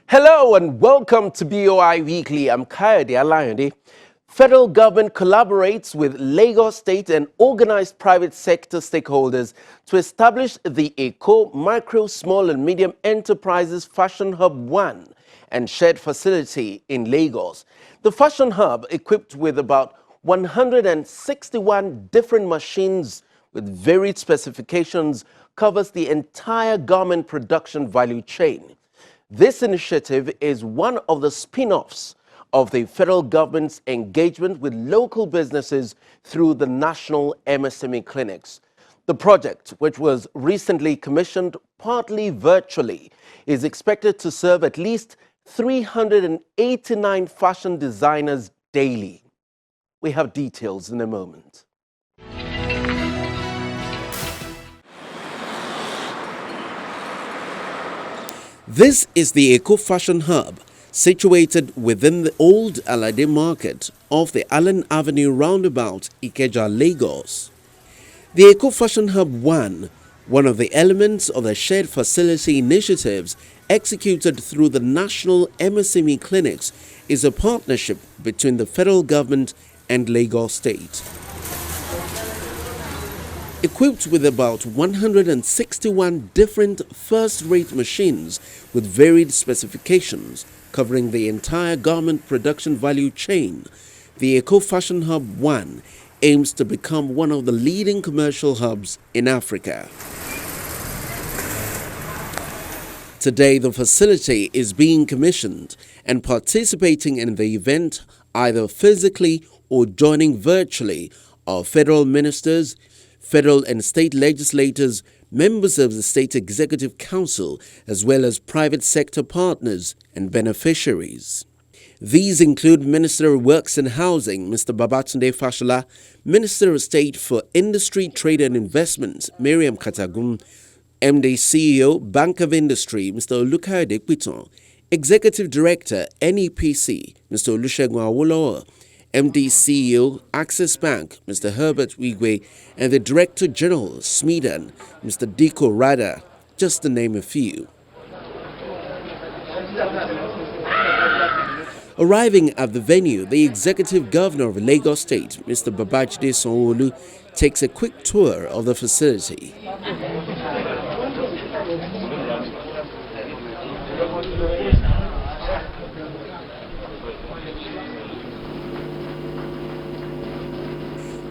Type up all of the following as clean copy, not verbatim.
Hello and welcome to BOI Weekly. I'm Kayode Alayande. Federal government collaborates with Lagos State and organized private sector stakeholders to establish the Eco Micro, Small and Medium Enterprises Fashion Hub 1 and shared facility in Lagos. The Fashion Hub, equipped with about 161 different machines with varied specifications, covers the entire garment production value chain. This initiative is one of the spin-offs of the federal government's engagement with local businesses through the national MSME clinics. The project, which was recently commissioned partly virtually, is expected to serve at least 389 fashion designers daily. We have details in a moment. This is the Eco Fashion Hub, situated within the old Alade market off the Allen Avenue roundabout, Ikeja, Lagos. The Eco Fashion Hub 1, one of the elements of the shared facility initiatives executed through the national MSME clinics, is a partnership between the federal government and Lagos State. Equipped with about 161 different first-rate machines with varied specifications covering the entire garment production value chain, the Eco Fashion Hub 1 aims to become one of the leading commercial hubs in Africa. Today, the facility is being commissioned, and participating in the event, either physically or joining virtually, are federal ministers, federal and state legislators, members of the State Executive Council, as well as private sector partners and beneficiaries. These include Minister of Works and Housing, Mr. Babajide Fashola, Minister of State for Industry, Trade and Investment, MARIAM KATAGUM, MD CEO, Bank of Industry, Mr. Olukayode, Executive Director, NEPC, Mr. Olusegun Awolowo, MD CEO, Access Bank, Mr. Herbert Wigwe, and the Director General, Smedan, Mr. Diko Rada, just to name a few. Arriving at the venue, the Executive Governor of Lagos State, Mr. BABAJIDE SANWO-OLU, takes a quick tour of the facility.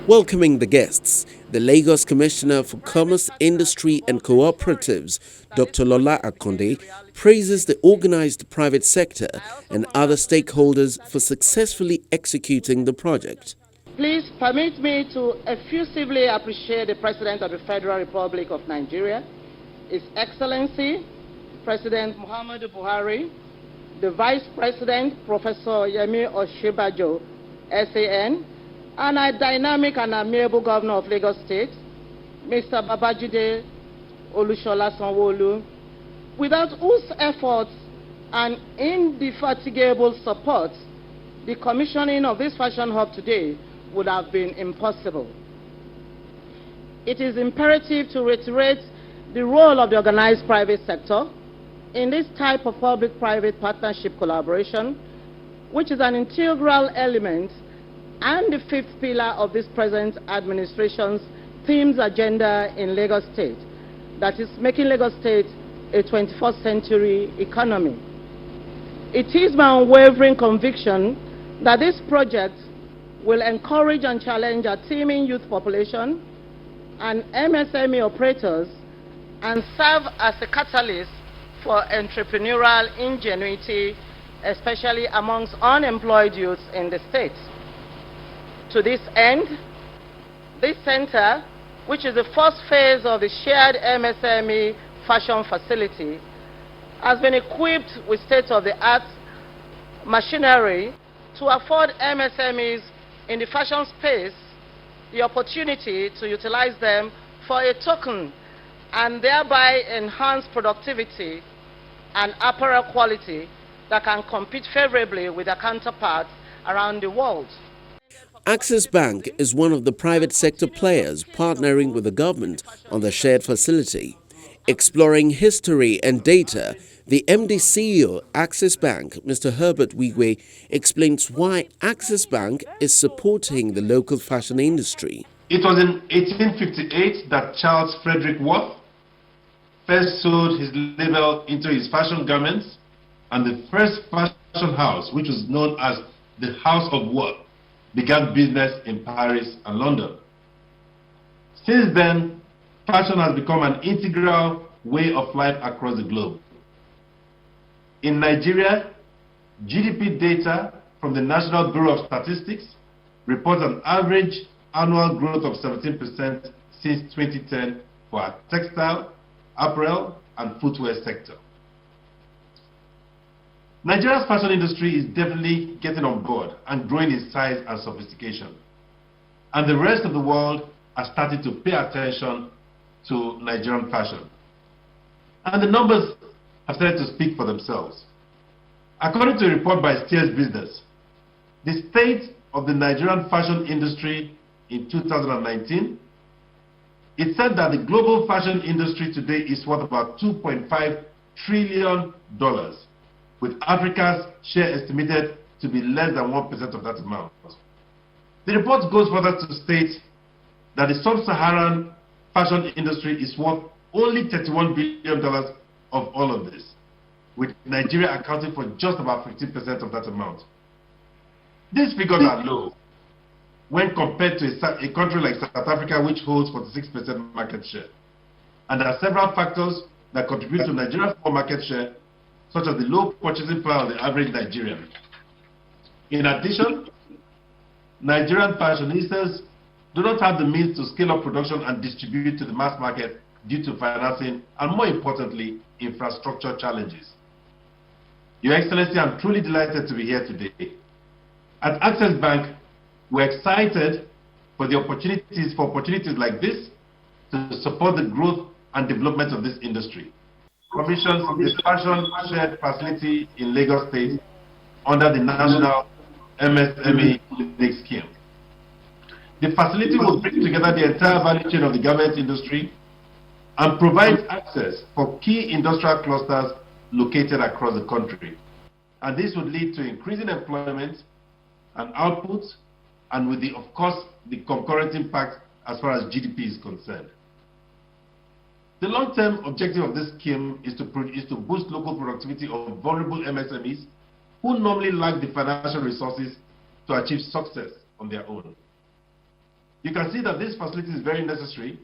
Welcoming the guests, the Lagos Commissioner for Commerce, Industry and Cooperatives, Dr. Lola Akonde, praises the organized private sector and other stakeholders for successfully executing the project. Please permit me to effusively appreciate the President of the Federal Republic of Nigeria, His Excellency, President Muhammadu Buhari, the Vice President, Professor YEMI OSINBAJO, SAN, and a dynamic and amiable Governor of Lagos State, Mr. Babajide Olushola Sanwo-OLU, without whose efforts and indefatigable support, the commissioning of this fashion hub today would have been impossible. It is imperative to reiterate the role of the organized private sector in this type of public-private partnership collaboration, which is an integral element and the fifth pillar of this present administration's themes agenda in Lagos State, that is making Lagos State a 21st century economy. It is my unwavering conviction that this project will encourage and challenge our teeming youth population and MSME operators and serve as a catalyst for entrepreneurial ingenuity, especially amongst unemployed youths in the state. To this end, this center, which is the first phase of the shared MSME fashion facility, has been equipped with state-of-the-art machinery to afford MSMEs in the fashion space the opportunity to utilize them for a token and thereby enhance productivity and apparel quality that can compete favorably with their counterparts around the world. Access Bank is one of the private sector players partnering with the government on the shared facility. Exploring history and data, the MD CEO, Access Bank, Mr. Herbert Wigwe, explains why Access Bank is supporting the local fashion industry. It was in 1858 that Charles Frederick Worth first sewed his label into his fashion garments, and the first fashion house, which was known as the House of Worth, began business in Paris and London. Since then, fashion has become an integral way of life across the globe. In Nigeria, GDP data from the National Bureau of Statistics reports an average annual growth of 17% since 2010 for our textile, apparel, and footwear sector. Nigeria's fashion industry is definitely getting on board and growing in size and sophistication. And the rest of the world has started to pay attention to Nigerian fashion. And the numbers have started to speak for themselves. According to a report by Steers Business, the state of the Nigerian fashion industry in 2019, it said that the global fashion industry today is worth about $2.5 trillion, with Africa's share estimated to be less than 1% of that amount. The report goes further to state that the sub-Saharan fashion industry is worth only $31 billion of all of this, with Nigeria accounting for just about 15% of that amount. These figures are low when compared to a country like South Africa, which holds 46% market share. And there are several factors that contribute to Nigeria's poor market share, such as the low purchasing power of the average Nigerian. In addition, Nigerian fashionistas do not have the means to scale up production and distribute to the mass market due to financing and, more importantly, infrastructure challenges. Your Excellency, I'm truly delighted to be here today. At Access Bank, we're excited for opportunities like this to support the growth and development of this industry. Commissions the Fashion Shared Facility in Lagos State under the National MSME Clinic Scheme. The facility will bring together the entire value chain of the garment industry and provide access for key industrial clusters located across the country. And this would lead to increasing employment and output, and with of course, the concurrent impact as far as GDP is concerned. The long-term objective of this scheme is to boost local productivity of vulnerable MSMEs who normally lack the financial resources to achieve success on their own. You can see that this facility is very necessary,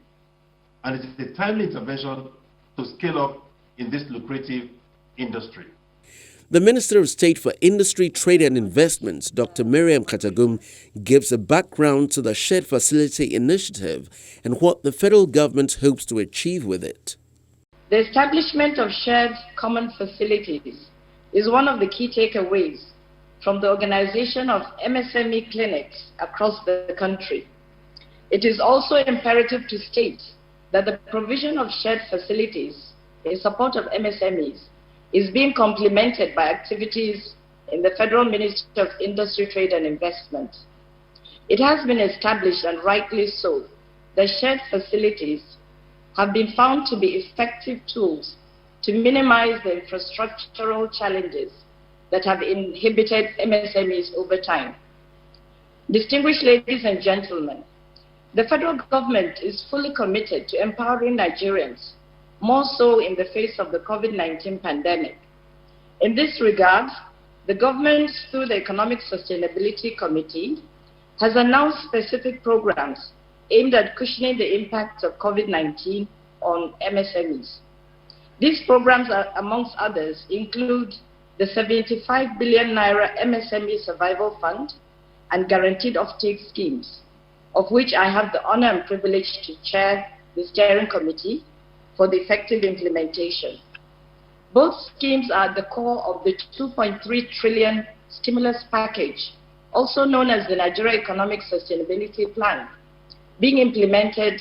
and it is a timely intervention to scale up in this lucrative industry. The Minister of State for Industry, Trade and Investments, Dr. MARIAM KATAGUM, gives a background to the Shared Facility Initiative and what the federal government hopes to achieve with it. The establishment of shared common facilities is one of the key takeaways from the organization of MSME clinics across the country. It is also imperative to state that the provision of shared facilities in support of MSMEs is being complemented by activities in the Federal Ministry of Industry, Trade and Investment. It has been established, and rightly so, that shared facilities have been found to be effective tools to minimize the infrastructural challenges that have inhibited MSMEs over time. Distinguished ladies and gentlemen, the federal government is fully committed to empowering Nigerians, more so in the face of the COVID-19 pandemic. In this regard, the government, through the Economic Sustainability Committee, has announced specific programs aimed at cushioning the impact of COVID-19 on MSMEs. These programs, amongst others, include the 75 billion naira MSME Survival Fund and Guaranteed Offtake Schemes, of which I have the honor and privilege to chair the steering committee for the effective implementation. Both schemes are at the core of the 2.3 trillion stimulus package, also known as the Nigeria Economic Sustainability Plan, being implemented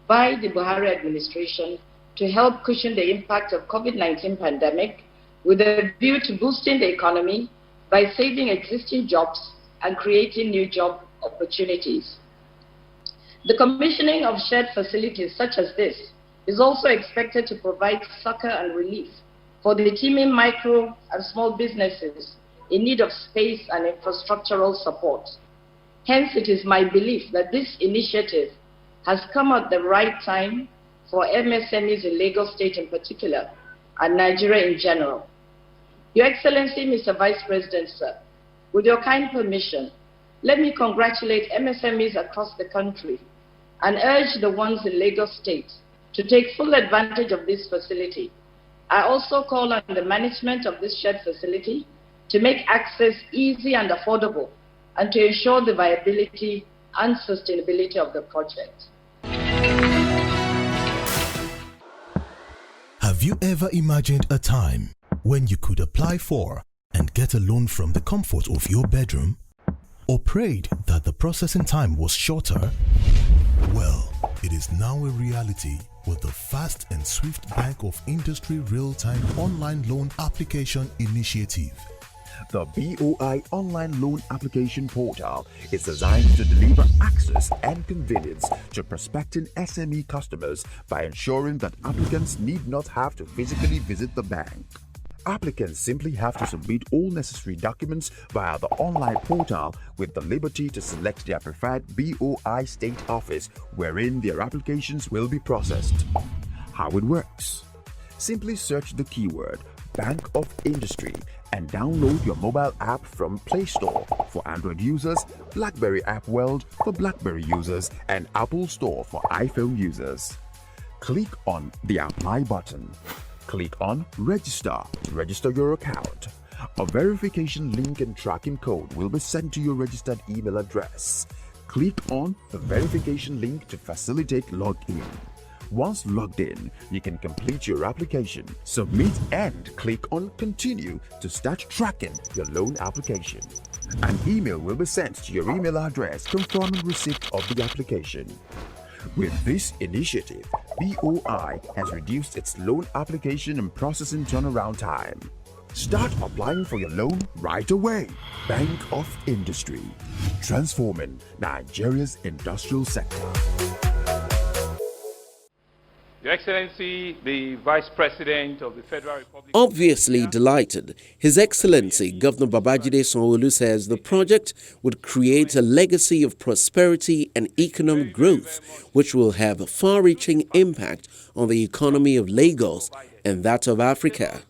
by the Buhari administration to help cushion the impact of COVID-19 pandemic with a view to boosting the economy by saving existing jobs and creating new job opportunities. The commissioning of shared facilities such as this is also expected to provide succor and relief for the teeming micro and small businesses in need of space and infrastructural support. Hence, it is my belief that this initiative has come at the right time for MSMEs in Lagos State in particular, and Nigeria in general. Your Excellency, Mr. Vice President, sir, with your kind permission, let me congratulate MSMEs across the country and urge the ones in Lagos State to take full advantage of this facility. I also call on the management of this shared facility to make access easy and affordable and to ensure the viability and sustainability of the project. Have you ever imagined a time when you could apply for and get a loan from the comfort of your bedroom? Or prayed that the processing time was shorter? Well, it is now a reality with the fast and swift Bank of Industry real-time online loan application initiative. The BOI Online Loan Application Portal is designed to deliver access and convenience to prospecting SME customers by ensuring that applicants need not have to physically visit the bank. Applicants simply have to submit all necessary documents via the online portal with the liberty to select their preferred BOI state office wherein their applications will be processed. How it works? Simply search the keyword Bank of Industry and download your mobile app from Play Store for Android users, BlackBerry App World for BlackBerry users, and Apple Store for iPhone users. Click on the Apply button. Click on Register to register your account. A verification link and tracking code will be sent to your registered email address. Click on the verification link to facilitate login. Once logged in, you can complete your application, submit, and click on Continue to start tracking your loan application. An email will be sent to your email address confirming receipt of the application. With this initiative, BOI has reduced its loan application and processing turnaround time. Start applying for your loan right away. Bank of Industry, transforming Nigeria's industrial sector. Your Excellency, the Vice President of the Federal Republic. Obviously delighted, His Excellency Governor BABAJIDE SANWO-OLU says the project would create a legacy of prosperity and economic growth, which will have a far-reaching impact on the economy of Lagos and that of Africa.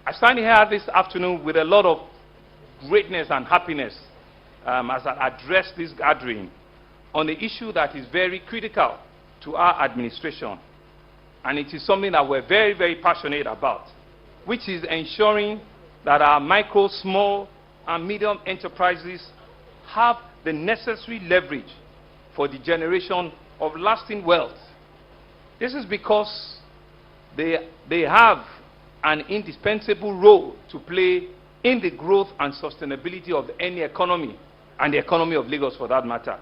I stand here this afternoon with a lot of greatness and happiness as I address this gathering on the issue that is very critical to our administration. And it is something that we're very, very passionate about, which is ensuring that our micro, small, and medium enterprises have the necessary leverage for the generation of lasting wealth. This is because they have an indispensable role to play in the growth and sustainability of any economy, and the economy of Lagos for that matter.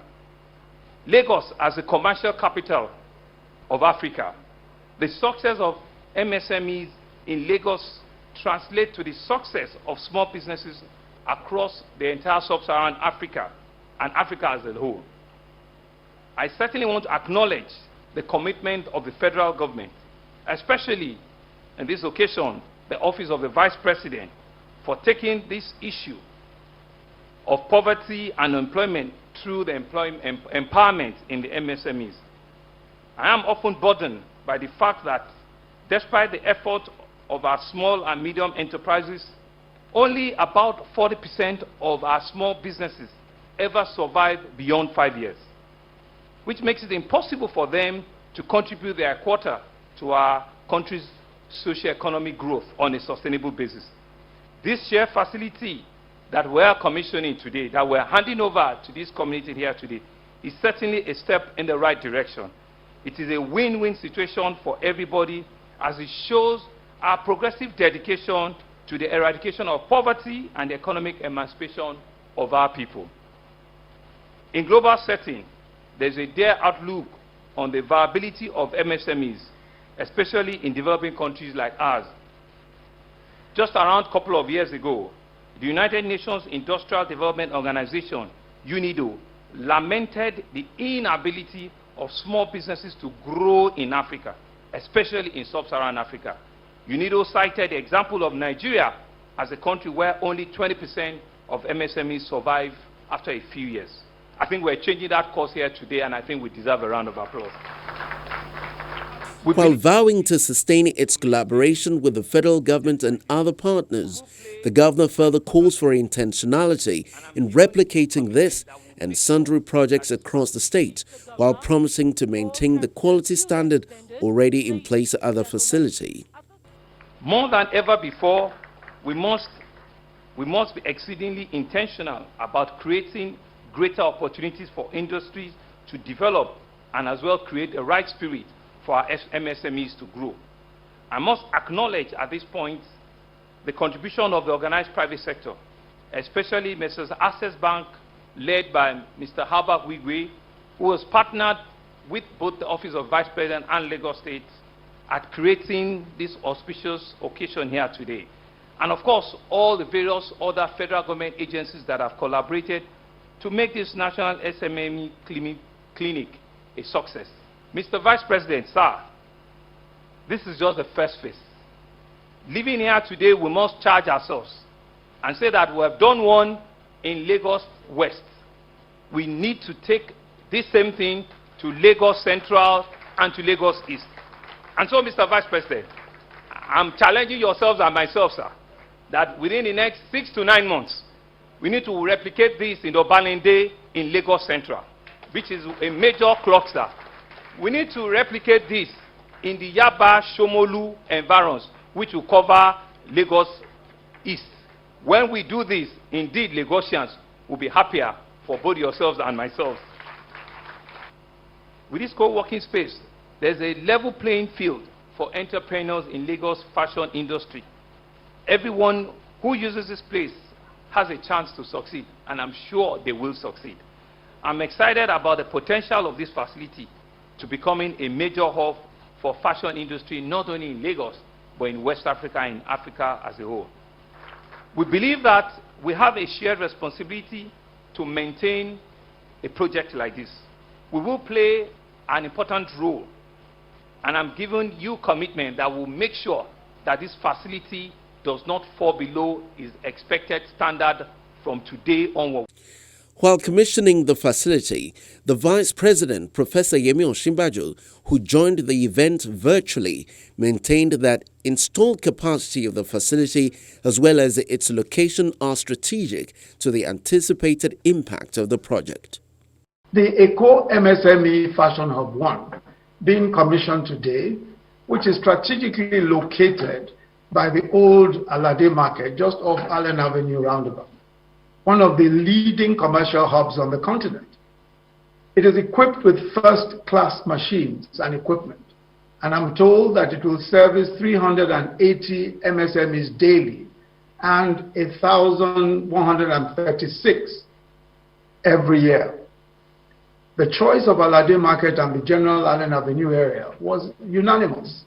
Lagos, as a commercial capital of Africa, the success of MSMEs in Lagos translates to the success of small businesses across the entire sub-Saharan Africa and Africa as a whole. I certainly want to acknowledge the commitment of the federal government, especially in this occasion, the Office of the Vice President, for taking this issue of poverty and employment through the empowerment in the MSMEs. I am often burdened by the fact that despite the effort of our small and medium enterprises, only about 40% of our small businesses ever survive beyond 5 years, which makes it impossible for them to contribute their quota to our country's socio-economic growth on a sustainable basis. This share facility that we are commissioning today, that we're handing over to this community here today, is certainly a step in the right direction. It is a win-win situation for everybody, as it shows our progressive dedication to the eradication of poverty and the economic emancipation of our people. In global setting, there's a dire outlook on the viability of MSMEs, especially in developing countries like ours. Just around a couple of years ago, the United Nations Industrial Development Organization, UNIDO, lamented the inability of small businesses to grow in Africa. especially in sub-Saharan Africa. UNIDO cited the example of Nigeria as a country where only 20% of MSMEs survive after a few years. I think we're changing that course here today, and I think we deserve a round of applause. While vowing to sustain its collaboration with the federal government and other partners, the governor further calls for intentionality in replicating this and sundry projects across the state, while promising to maintain the quality standard already in place at other facilities. More than ever before, we must be exceedingly intentional about creating greater opportunities for industries to develop and as well create the right spirit for our MSMEs to grow. I must acknowledge at this point the contribution of the organized private sector, especially Messrs. Access Bank, led by Mr. Herbert Wigwe, who has partnered with both the Office of Vice President and Lagos State at creating this auspicious occasion here today. And of course, all the various other federal government agencies that have collaborated to make this National SME Clinic a success. Mr. Vice President, sir, this is just the first phase. Living here today, we must charge ourselves and say that we have done one in Lagos West. We need to take this same thing to Lagos Central and to Lagos East. And so, Mr. Vice President, I'm challenging yourselves and myself, sir, that within the next 6 to 9 months, we need to replicate this in Obalende in Lagos Central, which is a major cluster. We need to replicate this in the Yaba, Shomolu environs, which will cover Lagos East. When we do this, indeed, Lagosians will be happier for both yourselves and myself. With this co-working space, there's a level playing field for entrepreneurs in Lagos fashion industry. Everyone who uses this place has a chance to succeed, and I'm sure they will succeed. I'm excited about the potential of this facility to becoming a major hub for fashion industry, not only in Lagos, but in West Africa and in Africa as a whole. We believe that we have a shared responsibility to maintain a project like this. We will play an important role, and I'm giving you commitment that will make sure that this facility does not fall below its expected standard from today onward. While commissioning the facility, the Vice President, Professor YEMI OSINBAJO, who joined the event virtually, maintained that installed capacity of the facility as well as its location are strategic to the anticipated impact of the project. The Eco MSME Fashion Hub 1 being commissioned today, which is strategically located by the old Alade Market just off Allen Avenue roundabout, one of the leading commercial hubs on the continent. It is equipped with first-class machines and equipment, and I'm told that it will service 380 MSMEs daily and 1,136 every year. The choice of Alade Market and the general Allen Avenue area was unanimous,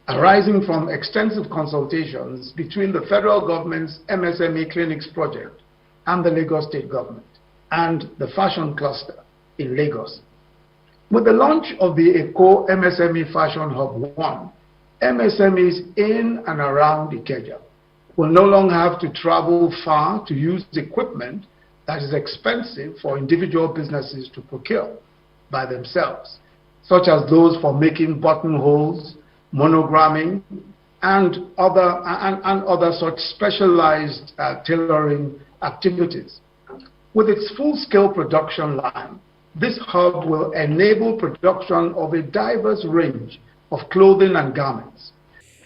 arising from extensive consultations between the federal government's MSME Clinics project and the Lagos State government, and the fashion cluster in Lagos. With the launch of the Eco MSME Fashion Hub 1, MSMEs in and around Ikeja will no longer have to travel far to use equipment that is expensive for individual businesses to procure by themselves, such as those for making buttonholes, monogramming, and other such specialized tailoring activities. With its full-scale production line, this hub will enable production of a diverse range of clothing and garments.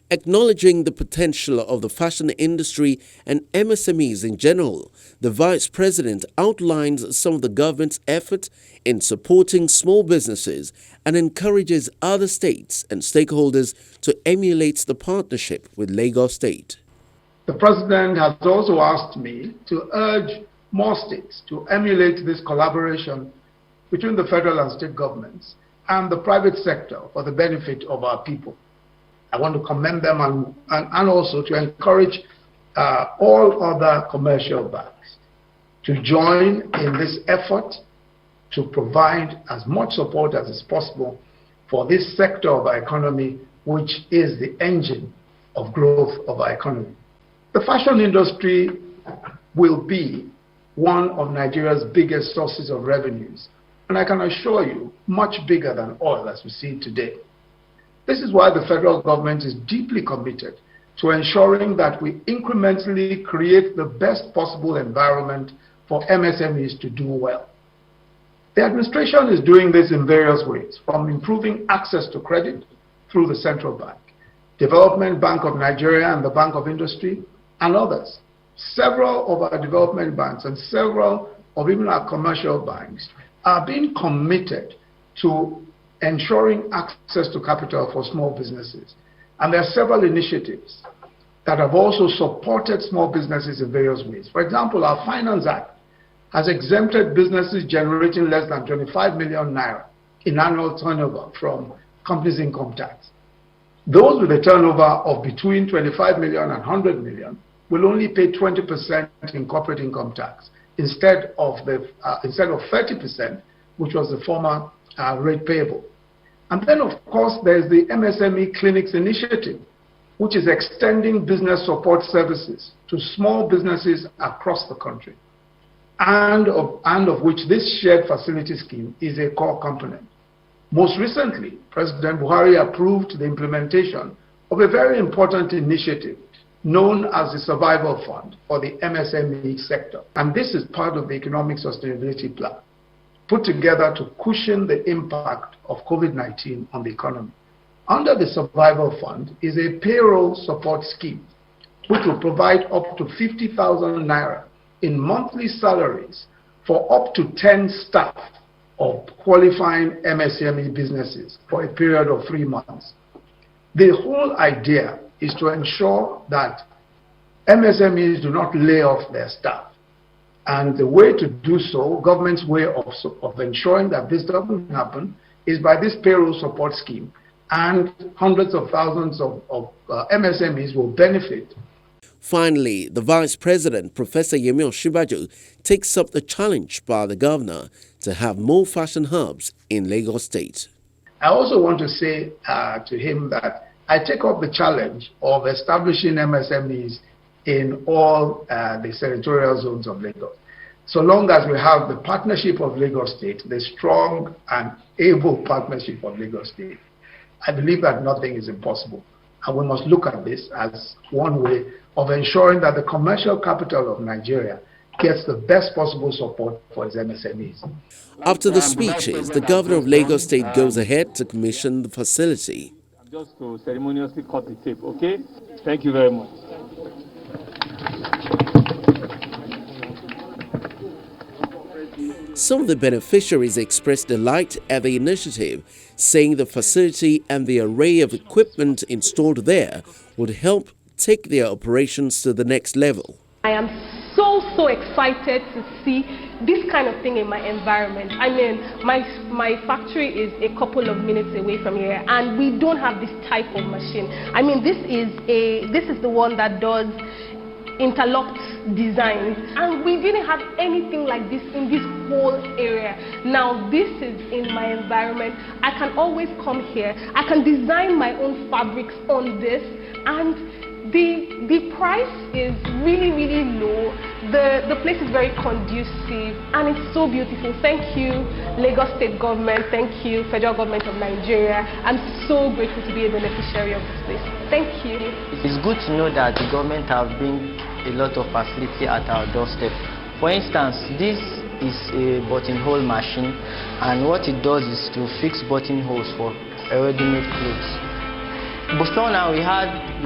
Acknowledging the potential of the fashion industry and MSMEs in general, the Vice President outlines some of the government's efforts in supporting small businesses and encourages other states and stakeholders to emulate the partnership with Lagos State. The President has also asked me to urge more states to emulate this collaboration between the federal and state governments and the private sector for the benefit of our people. I want to commend them and also to encourage all other commercial banks to join in this effort to provide as much support as is possible for this sector of our economy, which is the engine of growth of our economy. The fashion industry will be one of Nigeria's biggest sources of revenues, and I can assure you, much bigger than oil as we see it today. This is why the federal government is deeply committed to ensuring that we incrementally create the best possible environment for MSMEs to do well. The administration is doing this in various ways, from improving access to credit through the central bank, Development Bank of Nigeria and the Bank of Industry, and others. Several of our development banks and several of even our commercial banks are being committed to ensuring access to capital for small businesses. And there are several initiatives that have also supported small businesses in various ways. For example, our Finance Act has exempted businesses generating less than 25 million naira in annual turnover from companies' income tax. Those with a turnover of between 25 million and 100 million will only pay 20% in corporate income tax instead of 30%, which was the former rate payable. And then, of course, there's the MSME Clinics Initiative, which is extending business support services to small businesses across the country, and of which this shared facility scheme is a core component. Most recently, President Buhari approved the implementation of a very important initiative known as the Survival Fund for the MSME sector. And this is part of the Economic Sustainability Plan, put together to cushion the impact of COVID-19 on the economy. Under the Survival Fund is a payroll support scheme, which will provide up to 50,000 naira in monthly salaries for up to 10 staff of qualifying MSME businesses for a period of 3 months. The whole idea is to ensure that MSMEs do not lay off their staff. And the way to do so, government's way of ensuring that this doesn't happen, is by this payroll support scheme. And hundreds of thousands of MSMEs will benefit. Finally, the Vice President, Professor YEMI OSINBAJO, takes up the challenge by the governor to have more fashion hubs in Lagos State. I also want to say to him that I take up the challenge of establishing MSMEs in all the senatorial zones of Lagos. So long as we have the partnership of Lagos State, the strong and able partnership of Lagos State, I believe that nothing is impossible. And we must look at this as one way of ensuring that the commercial capital of Nigeria gets the best possible support for its MSMEs. After the speeches, the governor of Lagos State goes ahead to commission the facility. Just to ceremoniously cut the tape, okay? Thank you very much. Some of the beneficiaries expressed delight at the initiative, saying the facility and the array of equipment installed there would help take their operations to the next level. I am so excited to see this kind of thing in my environment. I mean, my factory is a couple of minutes away from here, and we don't have this type of machine. I mean, this is the one that does interlocked designs, and we didn't have anything like this in this whole area. Now this is in my environment. I can always come here. I can design my own fabrics on this, and the price is really low. The place is very conducive, and it's so beautiful. Thank you, Lagos State government. Thank you, federal government of Nigeria. I'm so grateful to be a beneficiary of this place. Thank you. It's good to know that the government have been a lot of facility at our doorstep. For instance, this is a buttonhole machine, and what it does is to fix buttonholes for ready-made clothes. Before now, we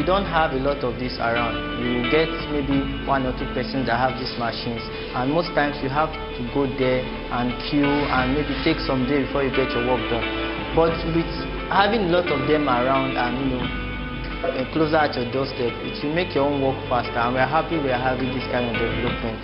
don't have a lot of this around. You get maybe 1 or 2 persons that have these machines, and most times you have to go there and queue and maybe take some day before you get your work done. But with having a lot of them around and closer at your doorstep, it will make your own work faster, and we're happy we are having this kind of development.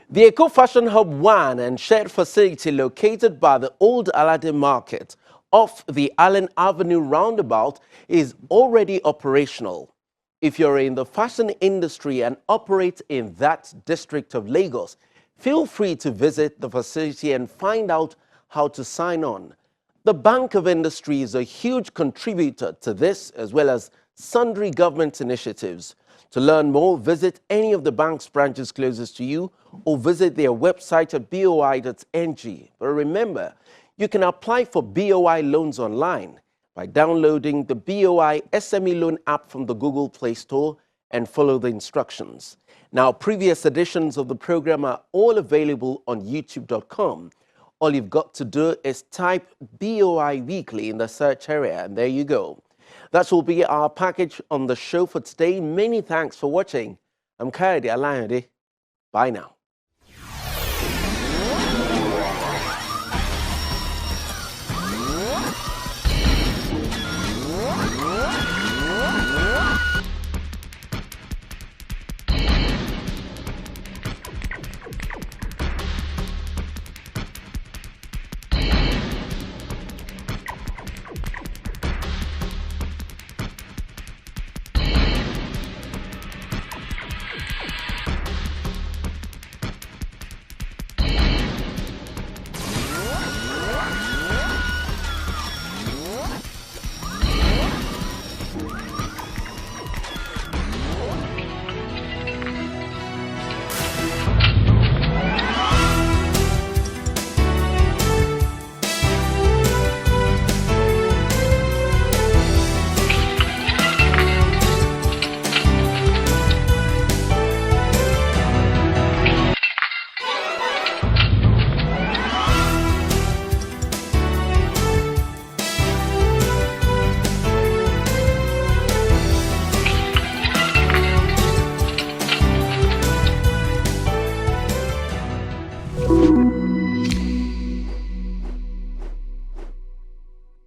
The Eco Fashion Hub 1 and shared facility located by the Old Aladdin Market off the Allen Avenue roundabout is already operational. If you're in the fashion industry and operate in that district of Lagos, feel free to visit the facility and find out how to sign on. The Bank of Industry is a huge contributor to this, as well as sundry government initiatives. To learn more, visit any of the bank's branches closest to you or visit their website at boi.ng. But remember, you can apply for BOI loans online by downloading the BOI SME Loan app from the Google Play Store and follow the instructions. Now, previous editions of the program are all available on youtube.com. All you've got to do is type BOI Weekly in the search area, and there you go. That will be our package on the show for today. Many thanks for watching. I'm Kayode Alayode. Bye now.